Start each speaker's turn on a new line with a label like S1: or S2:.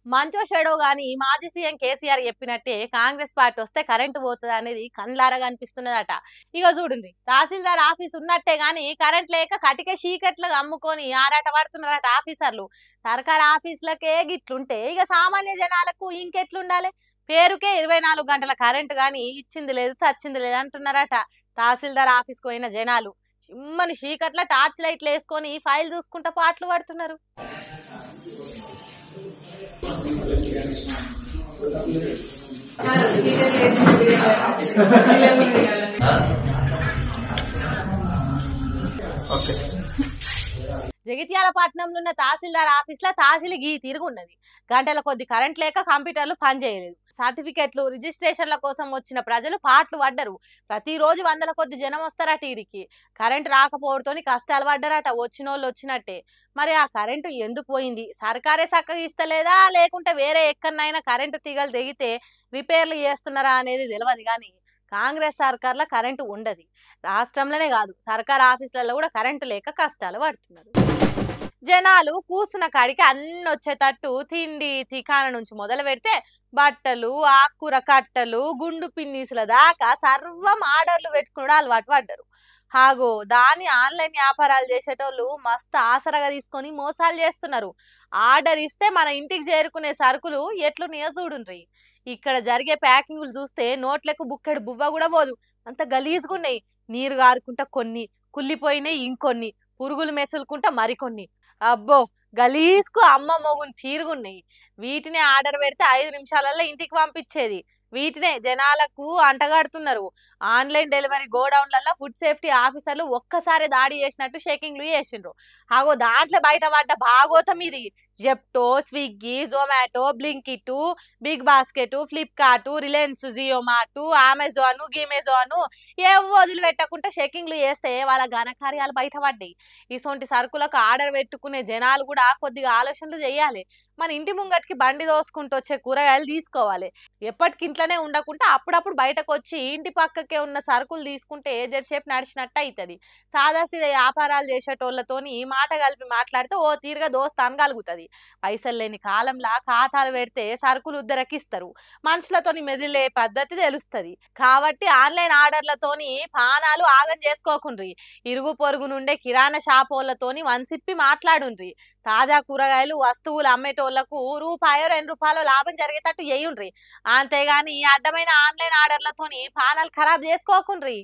S1: మంచో చెడో గాని మాజీ సీఎం కేసీఆర్ చెప్పినట్టే కాంగ్రెస్ పార్టీ వస్తే కరెంటు పోతుంది అనేది కండ్లారా కనిపిస్తున్నదట. ఇక చూడండి, తహసీల్దార్ ఆఫీస్ ఉన్నట్టే గాని కరెంట్ లేక కటిక చీకట్లకు అమ్ముకొని ఆరాట పడుతున్నారట ఆఫీసర్లు. సర్కార్ ఆఫీసులకే గిట్లుంటే ఇక సామాన్య జనాలకు ఇంకెట్లుండాలి? పేరుకే 24 గంటల కరెంటు గాని ఇచ్చింది లేదు సచ్చింది లేదు అంటున్నారట తహసీల్దార్ ఆఫీస్కి పోయిన జనాలు. చిమ్మని చీకట్ల టార్చ్ లైట్లు వేసుకొని ఫైల్ చూసుకుంటా పాటలు పడుతున్నారు. జగిత్యాల పట్టణంలో ఉన్న తహసీల్దార్ ఆఫీస్ లో తహసీల్ గీ తిరుగున్నది. గంటల కొద్ది కరెంట్ లేక కంప్యూటర్లు పనిచేయలేదు. సర్టిఫికెట్లు రిజిస్ట్రేషన్ల కోసం వచ్చిన ప్రజలు పాటలు పడ్డరు. ప్రతిరోజు వందల కొద్ది జనం వస్తారట ఈడికి. కరెంట్ రాకపోవడంతో కష్టాలు పడ్డారట వచ్చినోళ్ళు వచ్చినట్టే. మరి ఆ కరెంటు ఎందుకు పోయింది? సర్కారే చక్కగా ఇస్తలేదా లేకుంటే వేరే ఎక్కడైనా కరెంటు తీగలు తెగితే రిపేర్లు చేస్తున్నారా అనేది తెలియదు. కానీ కాంగ్రెస్ సర్కార్లో కరెంటు ఉండదు. రాష్ట్రంలోనే కాదు సర్కార్ ఆఫీసులలో కూడా కరెంటు లేక కష్టాలు పడుతున్నారు. జనాలు కూసున్న కాడికి అన్ని వచ్చేటట్టు తిండి తికాన నుంచి మొదలు పెడితే బట్టలు ఆకుకూర కట్టలు గుండు పిన్నీసుల దాకా సర్వం ఆర్డర్లు పెట్టుకుని అలవాటు పడ్డారు. హాగో దాని ఆన్లైన్ వ్యాపారాలు చేసేటోళ్ళు మస్తు ఆసరగా తీసుకొని మోసాలు చేస్తున్నారు. ఆర్డర్ ఇస్తే మన ఇంటికి చేరుకునే సరుకులు ఎట్లున్నాయో చూడుండ్రి. ఇక్కడ జరిగే ప్యాకింగ్లు చూస్తే నోట్లకు బుక్కెడు బువ్వ కూడా పోదు, అంత గలీజ్గున్నాయి. నీరు గారుకుంటా కొన్ని, కుళ్ళిపోయినాయి ఇంకొన్ని, పురుగులు మెసులుకుంటా మరికొన్ని. అబ్బో, గలీజ్కు అమ్మ మొగుని తీరుగున్నాయి. వీటినే ఆర్డర్ పెడితే 5 నిమిషాలలో ఇంటికి పంపించేది. వీటినే జనాలకు అంటగడుతున్నారు. ఆన్లైన్ డెలివరీ గోడౌన్లలో ఫుడ్ సేఫ్టీ ఆఫీసర్లు ఒక్కసారి దాడి చేసినట్టు షేకింగ్లు చేసిండ్రు. ఆగో దాంట్లో బయటపడ్డ భాగోతం ఇది. Zepto, Swiggy, Zomato, Blinkit, Big Basket, Flipkart, Reliance, Jio Mart, Amazon, గిమెజాన్ ఏవో వదిలిపెట్టకుండా షేకింగ్లు చేస్తే వాళ్ళ ఘనకార్యాలు బయటపడ్డాయి. ఇసొంటి సరుకులకు ఆర్డర్ పెట్టుకునే జనాలు కూడా కొద్దిగా ఆలోచనలు చేయాలి. మన ఇంటి ముంగటికి బండి దోసుకుంటూ వచ్చే కూరగాయలు తీసుకోవాలి. ఎప్పటికి ఇంట్లోనే ఉండకుండా అప్పుడప్పుడు బయటకు వచ్చి ఇంటి పక్కకే ఉన్న సరుకులు తీసుకుంటే జరసేపు నడిచినట్టు అవుతుంది. సాదాసీద వ్యాపారాలు చేసేటోళ్ళతోని మాట కలిపి మాట్లాడితే ఓ తీరుగా దోస్తాను కలుగుతుంది. పైసలు లేని కాలంలో ఖాతాలు పెడితే సరుకులు ఉద్దరకిస్తారు. మనుషులతోని మెదిలే పద్ధతి తెలుస్తుంది. కాబట్టి ఆన్లైన్ ఆర్డర్లతోని పానాలు ఆగం చేసుకోకుండ్రి. ఇరుగు పొరుగు నుండే కిరాణా షాపోళ్ళతోని వన్సిప్పి మాట్లాడుండ్రి. తాజా కూరగాయలు వస్తువులు అమ్మేటోళ్లకు రూపాయో 2 రూపాయలు లాభం జరిగేటట్టు చేయుండ్రి. అంతేగాని అడ్డమైన ఆన్లైన్ ఆర్డర్లతోని పానాలు ఖరాబ్ చేసుకోకుండ్రి.